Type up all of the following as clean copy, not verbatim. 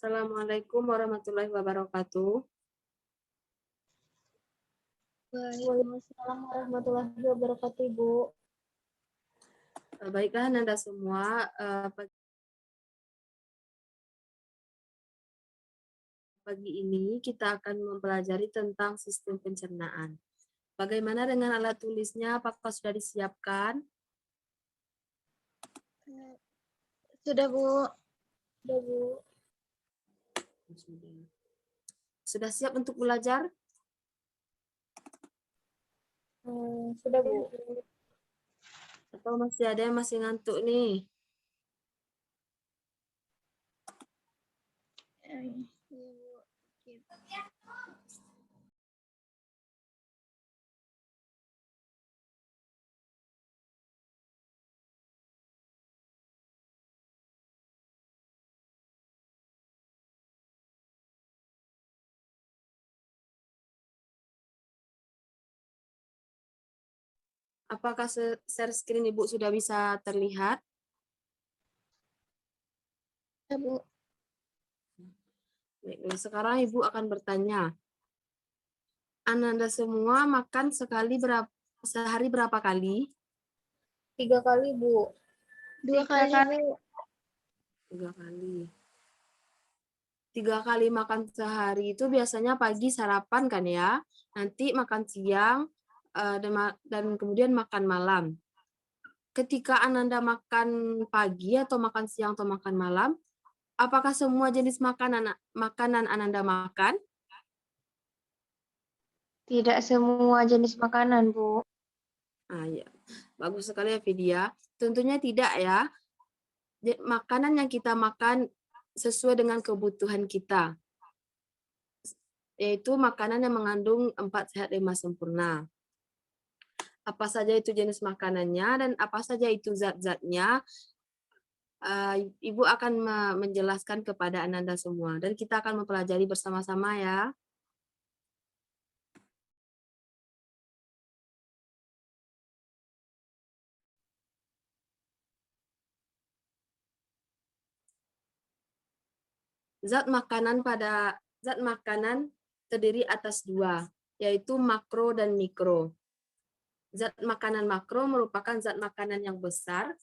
Assalamualaikum warahmatullahi wabarakatuh. Waalaikumsalam warahmatullahi wabarakatuh, Ibu. Baiklah Anda semua, pagi ini kita akan mempelajari tentang sistem pencernaan. Bagaimana dengan alat tulisnya? Apakah sudah disiapkan? Sudah, Bu. Sudah siap untuk belajar? Sudah, Bu. Atau masih ada yang masih ngantuk nih? Apakah share screen Ibu sudah bisa terlihat? Ya, Bu. Baik, sekarang Ibu akan bertanya. Anda semua makan sehari berapa kali? 3 kali, Bu. 2 kali, Bu. 3 kali. 3 kali makan sehari itu biasanya pagi sarapan kan ya, nanti makan siang, dan kemudian makan malam. Ketika Ananda makan pagi atau makan siang atau makan malam, apakah semua jenis makanan Ananda makan? Tidak semua jenis makanan, Bu. Ya. Bagus sekali ya Vidya. Tentunya tidak ya. Makanan yang kita makan sesuai dengan kebutuhan kita, yaitu makanan yang mengandung 4 sehat 5 sempurna. Apa saja itu jenis makanannya dan apa saja itu zat-zatnya, Ibu akan menjelaskan kepada Ananda semua dan kita akan mempelajari bersama-sama ya. Zat makanan terdiri atas 2, yaitu makro dan mikro. Zat makanan makro merupakan zat makanan yang besar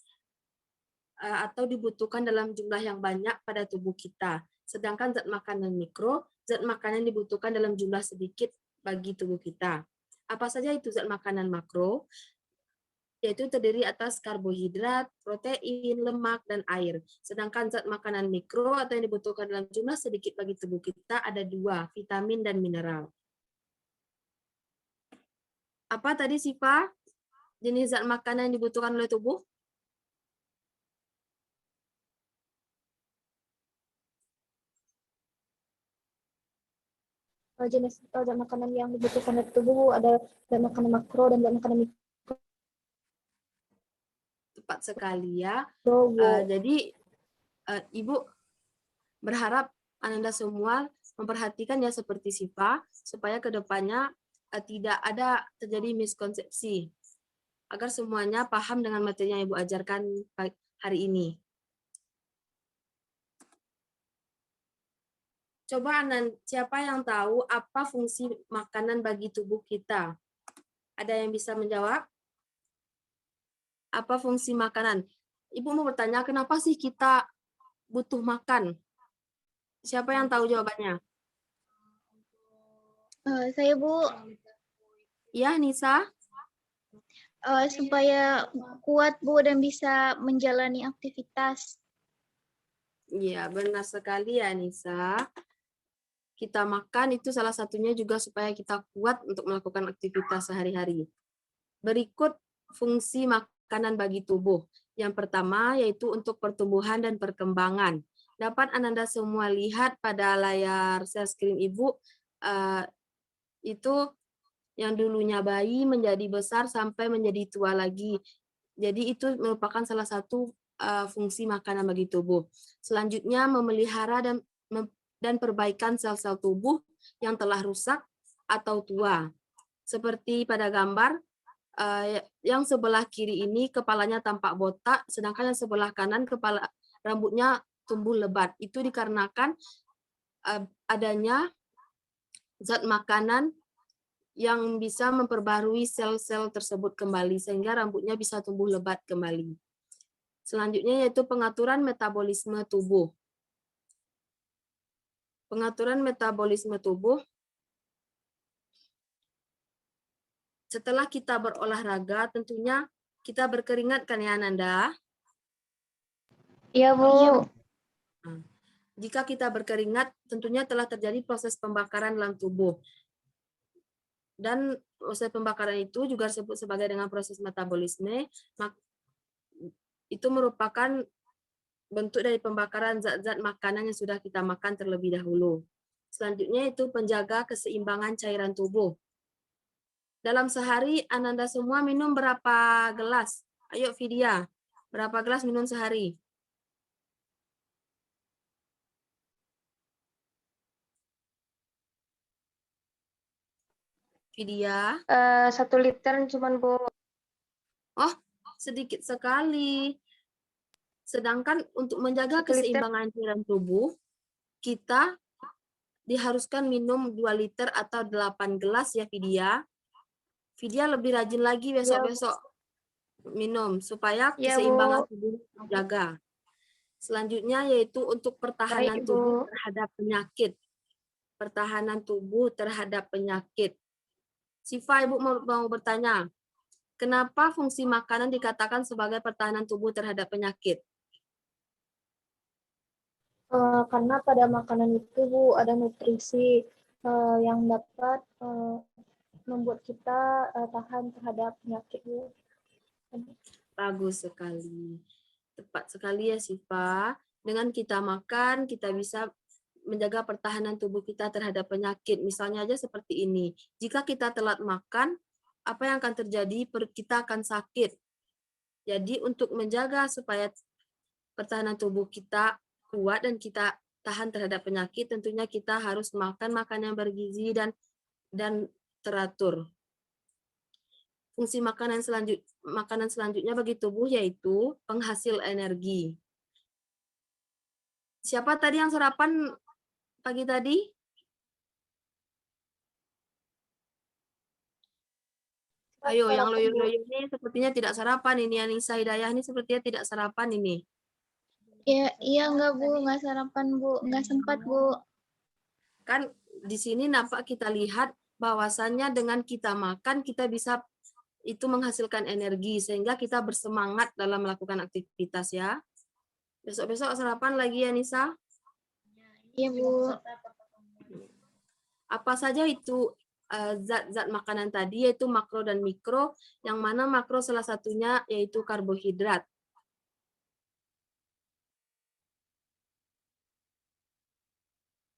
atau dibutuhkan dalam jumlah yang banyak pada tubuh kita. Sedangkan zat makanan mikro, zat makanan dibutuhkan dalam jumlah sedikit bagi tubuh kita. Apa saja itu zat makanan makro? Yaitu terdiri atas karbohidrat, protein, lemak, dan air. Sedangkan zat makanan mikro atau yang dibutuhkan dalam jumlah sedikit bagi tubuh kita ada 2, vitamin dan mineral. Apa tadi Siva? Jenis zat makanan yang dibutuhkan oleh tubuh? Jenis zat makanan yang dibutuhkan oleh tubuh ada zat makanan makro dan zat makanan mikro. Tepat sekali ya. Bu. Jadi Ibu berharap Ananda semua memperhatikan ya seperti Siva, supaya kedepannya tidak ada terjadi miskonsepsi, agar semuanya paham dengan materi yang Ibu ajarkan hari ini. Coba siapa yang tahu apa fungsi makanan bagi tubuh kita? Ada yang bisa menjawab? Apa fungsi makanan? Ibu mau bertanya, kenapa sih kita butuh makan? Siapa yang tahu jawabannya? Saya, Bu. Iya, Nisa? Supaya kuat, Bu, dan bisa menjalani aktivitas. Iya, benar sekali ya, Nisa. Kita makan itu salah satunya juga supaya kita kuat untuk melakukan aktivitas sehari-hari. Berikut fungsi makanan bagi tubuh. Yang pertama yaitu untuk pertumbuhan dan perkembangan. Dapat Ananda semua lihat pada layar share screen Ibu, itu yang dulunya bayi menjadi besar sampai menjadi tua lagi. Jadi itu merupakan salah satu fungsi makanan bagi tubuh. Selanjutnya memelihara dan perbaikan sel-sel tubuh yang telah rusak atau tua. Seperti pada gambar, yang sebelah kiri ini kepalanya tampak botak, sedangkan yang sebelah kanan rambutnya tumbuh lebat. Itu dikarenakan adanya zat makanan yang bisa memperbarui sel-sel tersebut kembali sehingga rambutnya bisa tumbuh lebat kembali. Selanjutnya yaitu pengaturan metabolisme tubuh. Pengaturan metabolisme tubuh. Setelah kita berolahraga, tentunya kita berkeringat kan ya Ananda? Iya, Bu. Jika kita berkeringat, tentunya telah terjadi proses pembakaran dalam tubuh. Dan proses pembakaran itu juga disebut sebagai dengan proses metabolisme. Itu merupakan bentuk dari pembakaran zat-zat makanan yang sudah kita makan terlebih dahulu. Selanjutnya itu penjaga keseimbangan cairan tubuh. Dalam sehari, Ananda semua minum berapa gelas? Ayo Vidya, berapa gelas minum sehari? Vidya? 1 liter cuman, Bu. Oh, sedikit sekali. Sedangkan untuk menjaga 1 liter. keseimbangan cairan tubuh, kita diharuskan minum 2 liter atau 8 gelas ya Vidya. Vidya lebih rajin lagi besok-besok minum supaya Iya, keseimbangan Bu. tubuh terjaga. Selanjutnya yaitu untuk pertahanan Baik, tubuh Bu. terhadap penyakit. Pertahanan tubuh terhadap penyakit. Siva, Ibu mau bertanya, kenapa fungsi makanan dikatakan sebagai pertahanan tubuh terhadap penyakit? Karena pada makanan itu, Bu, ada nutrisi yang dapat membuat kita tahan terhadap penyakit, Bu. Bagus sekali. Tepat sekali ya Siva. Dengan kita makan, kita bisa menjaga pertahanan tubuh kita terhadap penyakit. Misalnya aja seperti ini. Jika kita telat makan, apa yang akan terjadi? Perut kita akan sakit. Jadi untuk menjaga supaya pertahanan tubuh kita kuat dan kita tahan terhadap penyakit, tentunya kita harus makan makanan yang bergizi dan teratur. Fungsi makanan selanjutnya bagi tubuh yaitu penghasil energi. Siapa tadi yang sarapan pagi tadi? Ayo, yang loyo-loyo ini sepertinya tidak sarapan ini. Anissa Hidayah ini sepertinya tidak sarapan ini. Iya enggak, Bu, enggak sarapan, Bu, enggak sempat, Bu. Kan di sini nampak kita lihat bahwasannya dengan kita makan kita bisa itu menghasilkan energi sehingga kita bersemangat dalam melakukan aktivitas ya. Besok-besok sarapan lagi ya Nisa. Iya, Bu. Apa saja itu zat-zat makanan tadi yaitu makro dan mikro, yang mana makro salah satunya yaitu karbohidrat.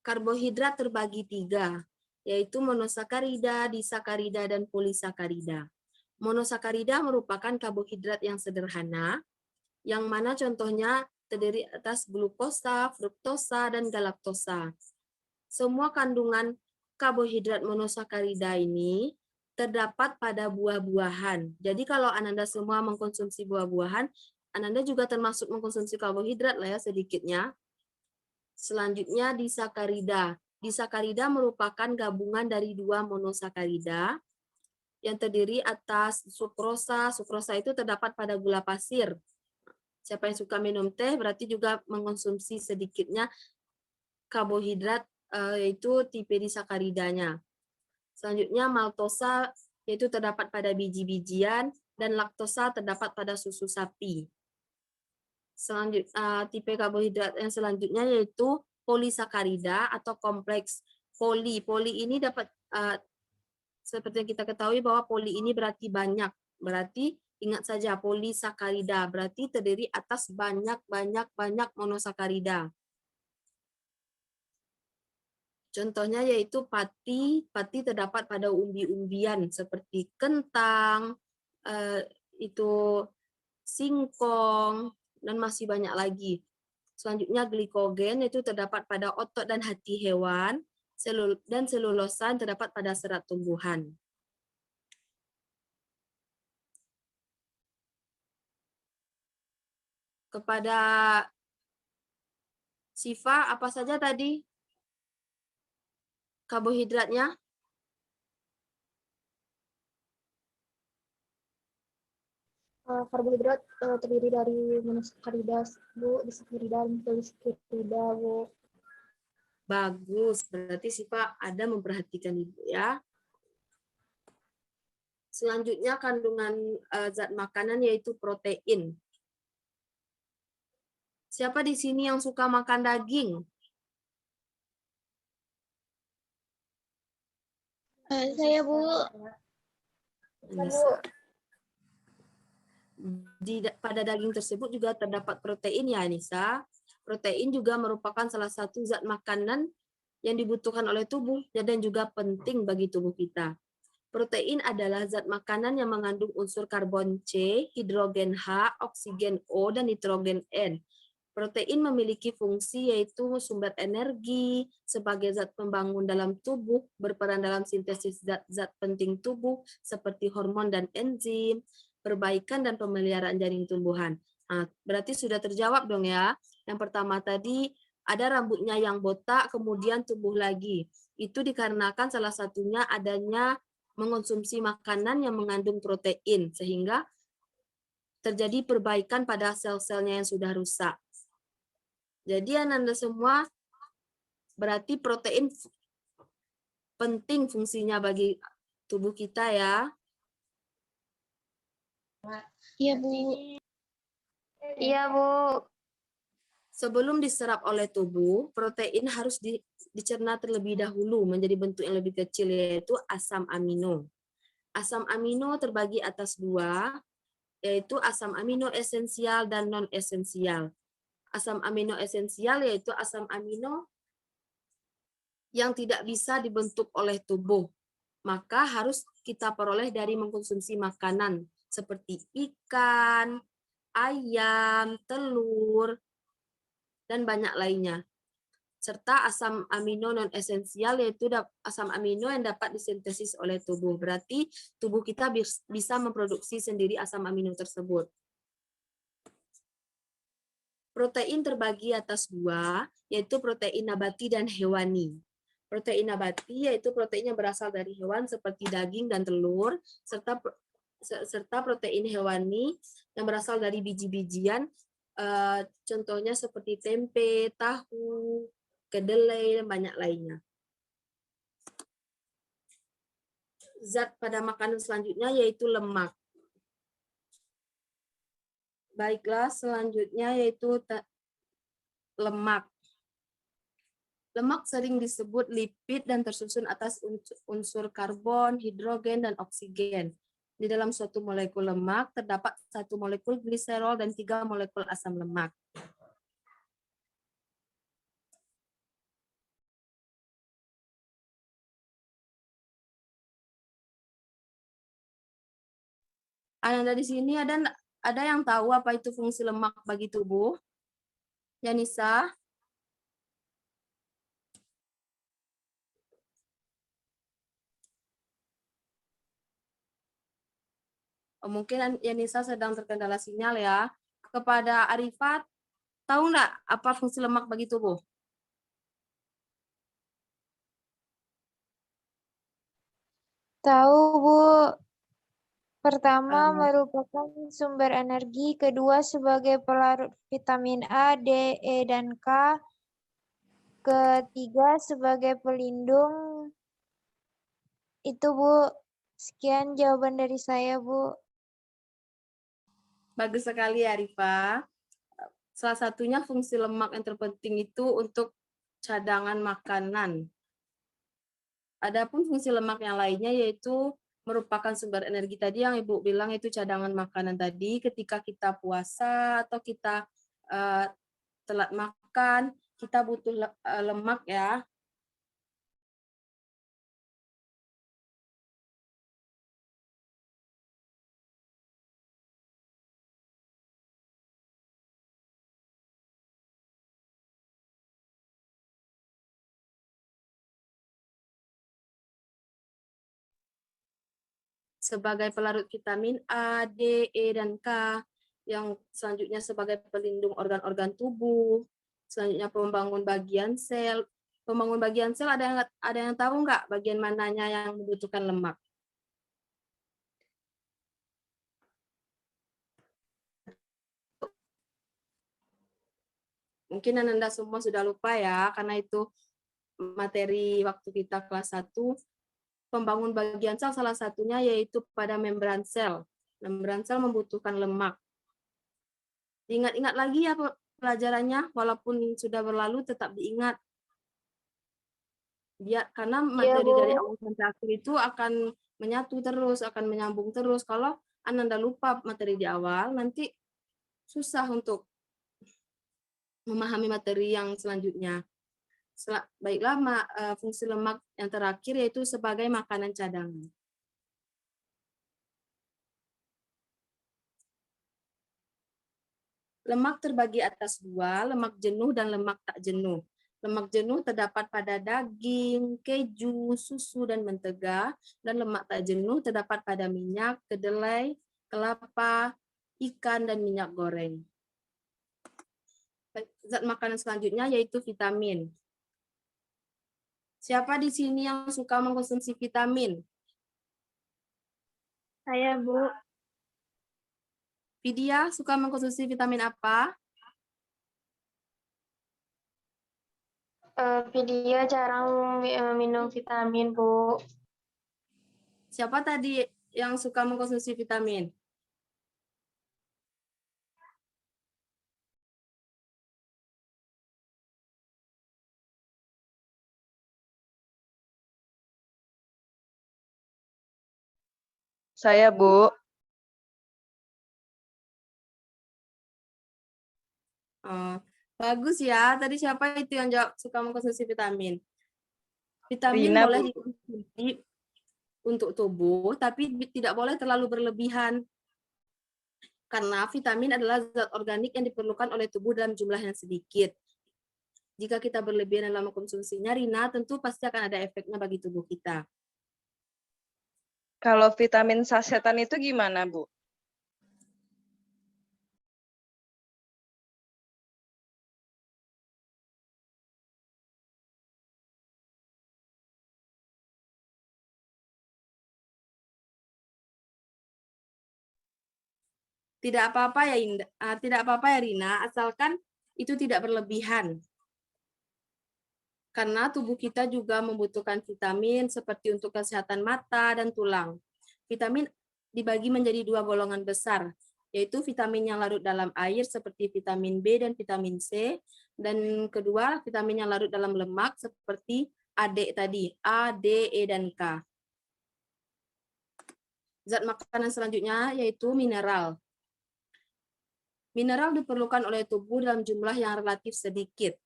Karbohidrat terbagi 3, yaitu monosakarida, disakarida, dan polisakarida. Monosakarida merupakan karbohidrat yang sederhana, yang mana contohnya terdiri atas glukosa, fruktosa, dan galaktosa. Semua kandungan karbohidrat monosakarida ini terdapat pada buah-buahan. Jadi kalau Ananda semua mengkonsumsi buah-buahan, Ananda juga termasuk mengkonsumsi karbohidrat lah ya sedikitnya. Selanjutnya disakarida. Disakarida merupakan gabungan dari 2 monosakarida yang terdiri atas sukrosa. Sukrosa itu terdapat pada gula pasir. Siapa yang suka minum teh berarti juga mengkonsumsi sedikitnya karbohidrat yaitu tipe disakaridanya. Selanjutnya maltosa yaitu terdapat pada biji-bijian dan laktosa terdapat pada susu sapi. Selanjutnya tipe karbohidrat yang selanjutnya yaitu polisakarida atau kompleks poli. Poli ini dapat seperti yang kita ketahui bahwa poli ini berarti banyak. Berarti ingat saja polisakarida berarti terdiri atas banyak monosakarida. Contohnya yaitu pati. Pati terdapat pada umbi-umbian seperti kentang, itu singkong, dan masih banyak lagi. Selanjutnya glikogen itu terdapat pada otot dan hati hewan, dan selulosa terdapat pada serat tumbuhan. Kepada Siva, apa saja tadi? Karbohidratnya? Karbohidrat terdiri dari monosakarida, Bu, disakarida dan polisakarida, Bu. Bagus, berarti Siva ada memperhatikan Ibu ya. Selanjutnya kandungan zat makanan yaitu protein. Siapa di sini yang suka makan daging? Saya, Bu. Anissa. Pada daging tersebut juga terdapat protein ya Anissa. Protein juga merupakan salah satu zat makanan yang dibutuhkan oleh tubuh dan juga penting bagi tubuh kita. Protein adalah zat makanan yang mengandung unsur karbon C, hidrogen H, oksigen O, dan nitrogen N. Protein memiliki fungsi yaitu sumber energi, sebagai zat pembangun dalam tubuh, berperan dalam sintesis zat-zat penting tubuh seperti hormon dan enzim, perbaikan dan pemeliharaan jaring tumbuhan. Nah, berarti sudah terjawab dong ya. Yang pertama tadi ada rambutnya yang botak, kemudian tumbuh lagi. Itu dikarenakan salah satunya adanya mengonsumsi makanan yang mengandung protein, sehingga terjadi perbaikan pada sel-selnya yang sudah rusak. Jadi Anda semua, berarti protein penting fungsinya bagi tubuh kita ya. Iya, Bu. Iya, Bu. Sebelum diserap oleh tubuh, protein harus dicerna terlebih dahulu menjadi bentuk yang lebih kecil, yaitu asam amino. Asam amino terbagi atas dua, yaitu asam amino esensial dan non-esensial. Asam amino esensial yaitu asam amino yang tidak bisa dibentuk oleh tubuh, maka harus kita peroleh dari mengkonsumsi makanan seperti ikan, ayam, telur, dan banyak lainnya. Serta asam amino non-esensial yaitu asam amino yang dapat disintesis oleh tubuh. Berarti tubuh kita bisa memproduksi sendiri asam amino tersebut. Protein terbagi atas dua, yaitu protein nabati dan hewani. Protein nabati yaitu protein yang berasal dari hewan seperti daging dan telur, serta protein hewani yang berasal dari biji-bijian, contohnya seperti tempe, tahu, kedelai, dan banyak lainnya. Zat pada makanan selanjutnya yaitu lemak. Baiklah, selanjutnya yaitu lemak. Lemak sering disebut lipid dan tersusun atas unsur karbon, hidrogen, dan oksigen. Di dalam suatu molekul lemak terdapat 1 molekul gliserol dan 3 molekul asam lemak. Anda di sini ada yang tahu apa itu fungsi lemak bagi tubuh? Yanisa? Mungkin Yanisa sedang terkendala sinyal ya. Kepada Arifat, tahu nggak apa fungsi lemak bagi tubuh? Tahu, Bu. Pertama, merupakan sumber energi, kedua sebagai pelarut vitamin A, D, E, dan K, ketiga sebagai pelindung. Itu, Bu. Sekian jawaban dari saya, Bu. Bagus sekali Arifah. Salah satunya fungsi lemak yang terpenting itu untuk cadangan makanan. Adapun fungsi lemak yang lainnya yaitu merupakan sumber energi tadi yang Ibu bilang itu cadangan makanan tadi. Ketika kita puasa atau kita telat makan, kita butuh lemak ya. Sebagai pelarut vitamin A, D, E, dan K, yang selanjutnya sebagai pelindung organ-organ tubuh, selanjutnya pembangun bagian sel, Pembangun bagian sel ada yang tahu nggak bagian mananya yang membutuhkan lemak? Mungkin Anda semua sudah lupa ya, karena itu materi waktu kita kelas 1. Pembangun bagian sel salah satunya yaitu pada membran sel. Membran sel membutuhkan lemak. Diingat-ingat lagi ya pelajarannya, walaupun sudah berlalu tetap diingat. Karena Iya, materi Bu. dari awal sampai akhir itu akan menyatu terus, akan menyambung terus. Kalau Anda lupa materi di awal, nanti susah untuk memahami materi yang selanjutnya. Baiklah, fungsi lemak yang terakhir yaitu sebagai makanan cadangan. Lemak terbagi atas dua, lemak jenuh dan lemak tak jenuh. Lemak jenuh terdapat pada daging, keju, susu, dan mentega, dan lemak tak jenuh terdapat pada minyak, kedelai, kelapa, ikan, dan minyak goreng. Zat makanan selanjutnya yaitu vitamin. Siapa di sini yang suka mengkonsumsi vitamin? Saya, Bu. Vidya suka mengkonsumsi vitamin apa? Vidya jarang minum vitamin, Bu. Siapa tadi yang suka mengkonsumsi vitamin? Saya, Bu. Oh, bagus ya. Tadi siapa itu yang jawab suka mengkonsumsi vitamin? Vitamin Rina, boleh Bu. dikonsumsi untuk tubuh, tapi tidak boleh terlalu berlebihan. Karena vitamin adalah zat organik yang diperlukan oleh tubuh dalam jumlah yang sedikit. Jika kita berlebihan dalam mengkonsumsinya, Rina, tentu pasti akan ada efeknya bagi tubuh kita. Kalau vitamin sasetan itu gimana, Bu? Tidak apa-apa ya, tidak apa-apa ya Rina, asalkan itu tidak berlebihan. Karena tubuh kita juga membutuhkan vitamin seperti untuk kesehatan mata dan tulang. Vitamin dibagi menjadi dua golongan besar, yaitu vitamin yang larut dalam air seperti vitamin B dan vitamin C, dan kedua vitamin yang larut dalam lemak seperti AD tadi, A, D, E, dan K. Zat makanan selanjutnya yaitu mineral. Mineral diperlukan oleh tubuh dalam jumlah yang relatif sedikit.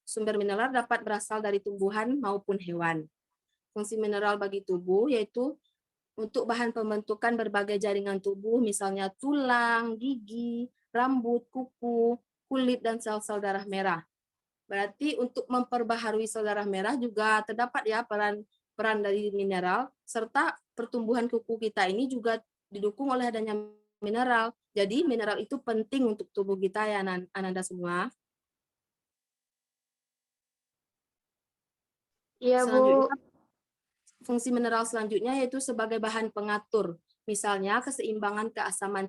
Sumber mineral dapat berasal dari tumbuhan maupun hewan. Fungsi mineral bagi tubuh yaitu untuk bahan pembentukan berbagai jaringan tubuh, misalnya tulang, gigi, rambut, kuku, kulit, dan sel-sel darah merah. Berarti untuk memperbaharui sel darah merah juga terdapat ya peran dari mineral, serta pertumbuhan kuku kita ini juga didukung oleh adanya mineral. Jadi mineral itu penting untuk tubuh kita ya Ananda semua. Iya, Bu. Selanjutnya, fungsi mineral selanjutnya yaitu sebagai bahan pengatur. Misalnya keseimbangan keasaman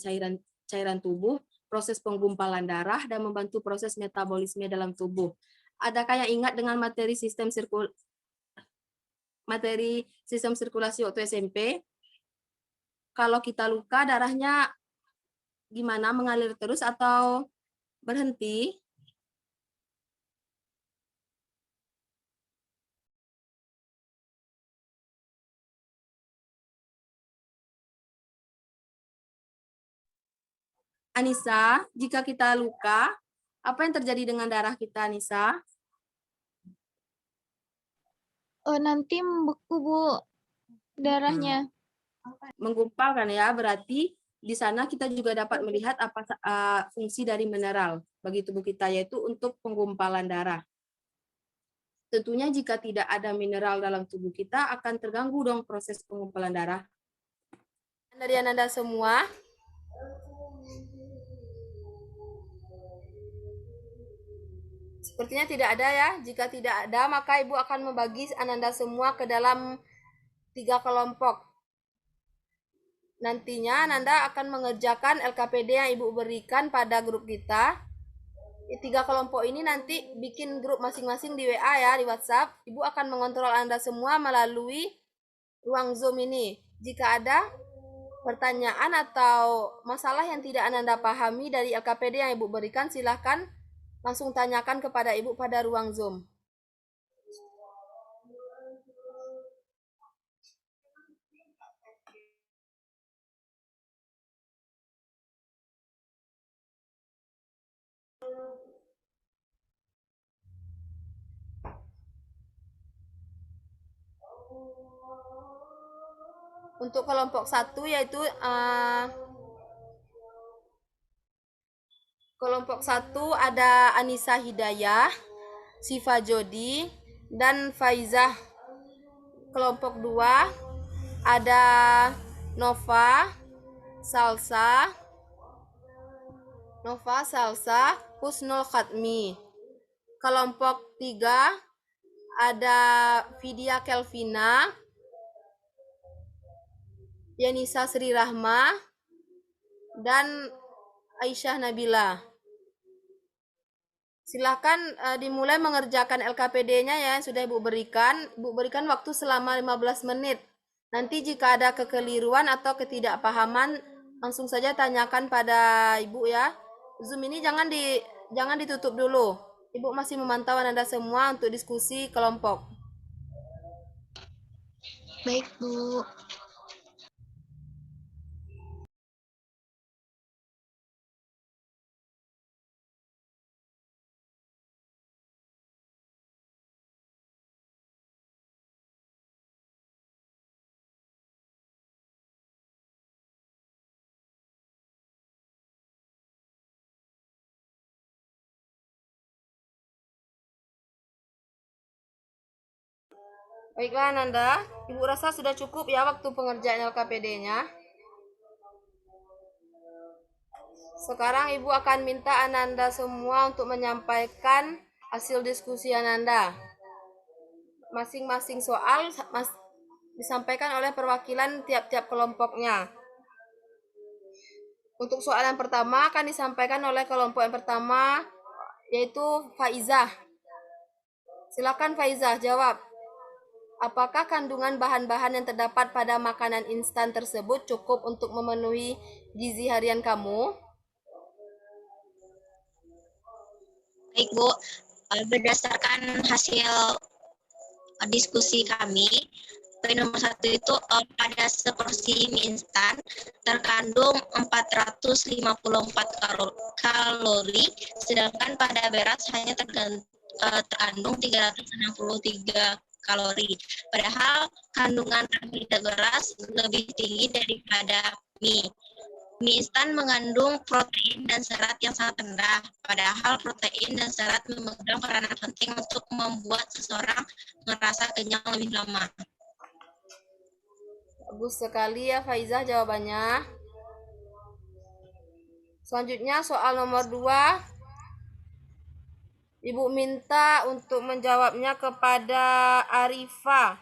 cairan tubuh, proses penggumpalan darah, dan membantu proses metabolisme dalam tubuh. Adakah yang ingat dengan materi sistem sirkulasi waktu SMP? Kalau kita luka, darahnya gimana? Mengalir terus atau berhenti? Anissa, jika kita luka, apa yang terjadi dengan darah kita, Anissa? Nanti membeku, Bu, darahnya. Menggumpal kan ya, berarti di sana kita juga dapat melihat apa fungsi dari mineral bagi tubuh kita, yaitu untuk penggumpalan darah. Tentunya jika tidak ada mineral dalam tubuh kita akan terganggu dong proses penggumpalan darah. Dari Anda semua, Sepertinya tidak ada ya. Jika tidak ada, maka Ibu akan membagi Ananda semua ke dalam 3 kelompok. Nantinya Ananda akan mengerjakan LKPD yang Ibu berikan pada grup kita. 3 kelompok ini nanti bikin grup masing-masing di WA ya, di WhatsApp. Ibu akan mengontrol Anda semua melalui ruang Zoom ini. Jika ada pertanyaan atau masalah yang tidak Ananda pahami dari LKPD yang Ibu berikan, silahkan langsung tanyakan kepada Ibu pada ruang Zoom. Untuk kelompok 1 yaitu kelompok 1 ada Anissa Hidayah, Siva Jodi, dan Faizah. Kelompok 2 ada Nova, Salsa, Husnul Khatmi. Kelompok 3 ada Vidya Kelvina, Yanisa Sri Rahma, dan Aisyah Nabila. Silakan dimulai mengerjakan LKPD-nya ya yang sudah Ibu berikan. Ibu berikan waktu selama 15 menit. Nanti jika ada kekeliruan atau ketidakpahaman, langsung saja tanyakan pada Ibu ya. Zoom ini jangan ditutup dulu. Ibu masih memantau Anda semua untuk diskusi kelompok. Baik, Bu. Baiklah Nanda, Ibu rasa sudah cukup ya waktu pengerjaan LKPD-nya. Sekarang Ibu akan minta Ananda semua untuk menyampaikan hasil diskusi Ananda. Masing-masing soal disampaikan oleh perwakilan tiap-tiap kelompoknya. Untuk soal yang pertama akan disampaikan oleh kelompok yang pertama, yaitu Faizah. Silakan Faizah jawab. Apakah kandungan bahan-bahan yang terdapat pada makanan instan tersebut cukup untuk memenuhi gizi harian kamu? Baik, Bu. Berdasarkan hasil diskusi kami, poin nomor 1 itu pada seporsi mie instan terkandung 454 kalori, sedangkan pada beras hanya terkandung 363 kalori. Padahal kandungan karbohidrat beras lebih tinggi daripada mie. Mie instan mengandung protein dan serat yang sangat rendah, padahal protein dan serat memegang peranan penting untuk membuat seseorang merasa kenyang lebih lama. Bagus sekali ya Faizah jawabannya. Selanjutnya soal nomor 2. Ibu minta untuk menjawabnya kepada Arifah.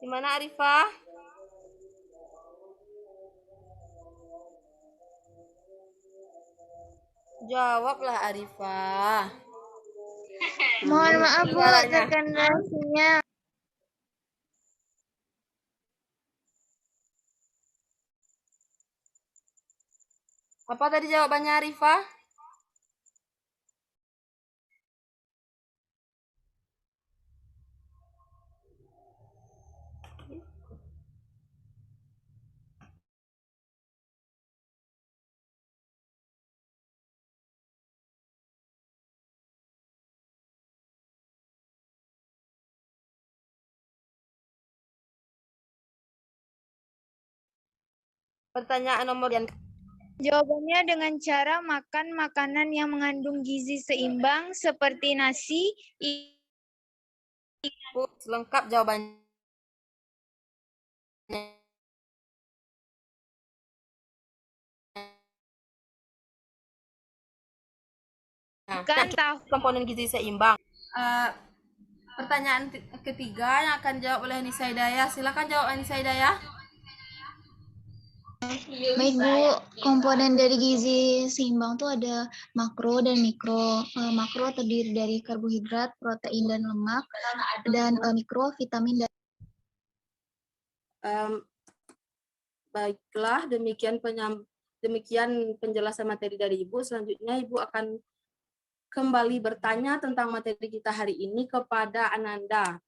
Di mana Arifah? Jawablah Arifah. Mohon maaf, Bu, Suaranya. terkena sinyal. Apa tadi jawabannya Arifah? Pertanyaan nomor yang Jawabannya dengan cara makan makanan yang mengandung gizi seimbang seperti nasi, lengkap jawabannya. Ikan, tahu. Komponen gizi seimbang. Pertanyaan ketiga yang akan jawab oleh Anissa Hidayah. Silakan jawab Anissa Hidayah. Baik Bu, komponen dari gizi seimbang tuh ada makro dan mikro. Makro terdiri dari karbohidrat, protein dan lemak, dan mikro vitamin dan Baiklah, demikian penjelasan materi dari Ibu. Selanjutnya Ibu akan kembali bertanya tentang materi kita hari ini kepada Ananda.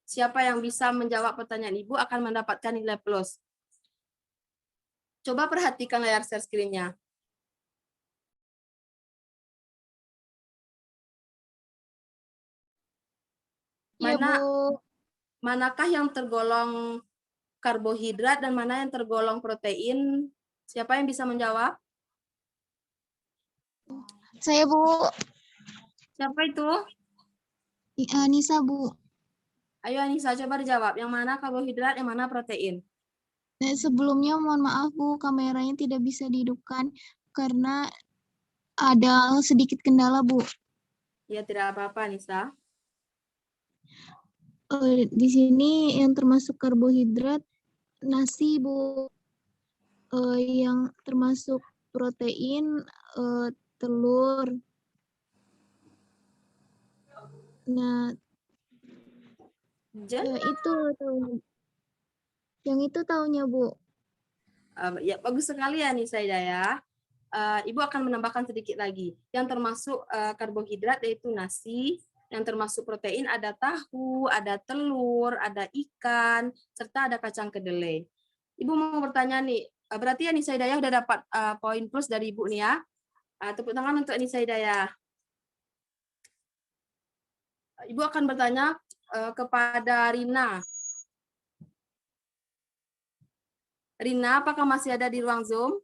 Siapa yang bisa menjawab pertanyaan Ibu akan mendapatkan nilai plus. Coba perhatikan layar share screen-nya. Iya, Bu. Manakah yang tergolong karbohidrat dan mana yang tergolong protein? Siapa yang bisa menjawab? Saya Bu, Siapa itu? Nisa Bu. Ayo Anissa, coba dijawab. Yang mana karbohidrat, yang mana protein? Sebelumnya mohon maaf Bu, kameranya tidak bisa dihidupkan karena ada sedikit kendala Bu. Ya, tidak apa-apa, Nisa. Di sini yang termasuk karbohidrat nasi Bu. Yang termasuk protein telur. Nah, yang itu tahunya Bu. Ya, bagus sekali ya Nisa Hidayah. Ibu akan menambahkan sedikit lagi. Yang termasuk karbohidrat yaitu nasi, yang termasuk protein ada tahu, ada telur, ada ikan, serta ada kacang kedelai. Ibu mau bertanya nih, berarti ya Nisa Hidayah udah dapat poin plus dari Ibu nih ya. Tepuk tangan untuk Nisa Hidayah. Ibu akan bertanya kepada Rina. Rina, apakah masih ada di ruang Zoom?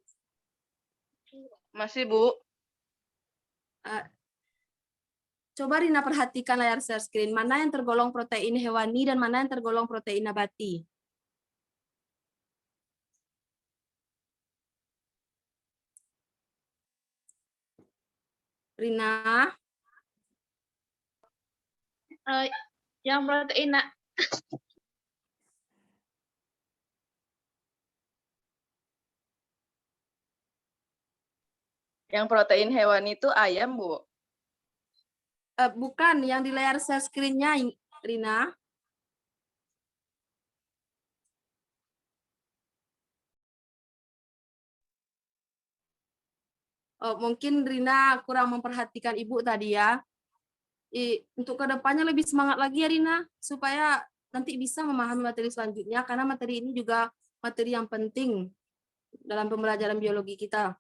Masih, Bu. Coba Rina perhatikan layar share screen. Mana yang tergolong protein hewani dan mana yang tergolong protein nabati? Rina? Yang protein Yang protein hewani itu ayam, Bu. Bukan, yang di layar share screen-nya, Rina. Oh, mungkin Rina kurang memperhatikan Ibu tadi ya. Untuk kedepannya lebih semangat lagi ya Rina, supaya nanti bisa memahami materi selanjutnya, karena materi ini juga materi yang penting dalam pembelajaran biologi kita.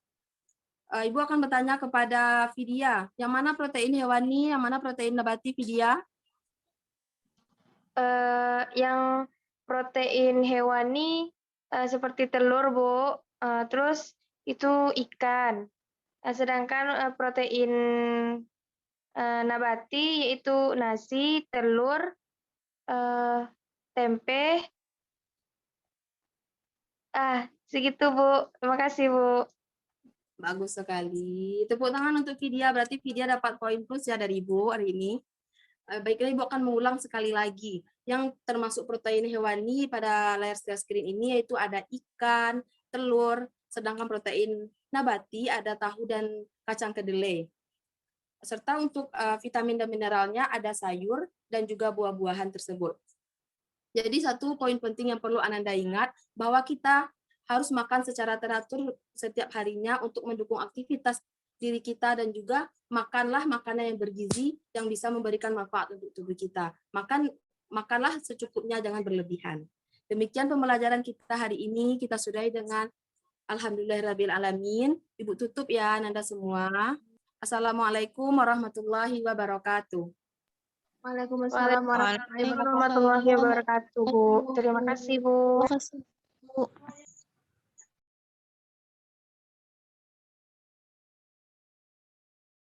Ibu akan bertanya kepada Vidya, yang mana protein hewani, yang mana protein nabati, Vidya? Yang protein hewani seperti telur, Bu. Terus itu ikan. Sedangkan protein nabati yaitu nasi, telur, tempe. Segitu, Bu. Terima kasih, Bu. Bagus sekali. Tepuk tangan untuk Vidya, berarti Vidya dapat poin plus ya dari Ibu hari ini. Baiklah, Ibu akan mengulang sekali lagi. Yang termasuk protein hewani pada layar share screen ini yaitu ada ikan, telur, sedangkan protein nabati ada tahu dan kacang kedelai. Serta untuk vitamin dan mineralnya ada sayur dan juga buah-buahan tersebut. Jadi satu poin penting yang perlu Ananda ingat, bahwa kita harus makan secara teratur setiap harinya untuk mendukung aktivitas diri kita, dan juga makanlah makanan yang bergizi yang bisa memberikan manfaat untuk tubuh kita. Makanlah secukupnya, jangan berlebihan. Demikian pembelajaran kita hari ini, kita sudahi dengan Alhamdulillahirabbil alamin. Ibu tutup ya Ananda semua. Assalamualaikum warahmatullahi wabarakatuh. Waalaikumsalam warahmatullahi wabarakatuh, Bu. Terima kasih, Bu. Terima kasih Bu.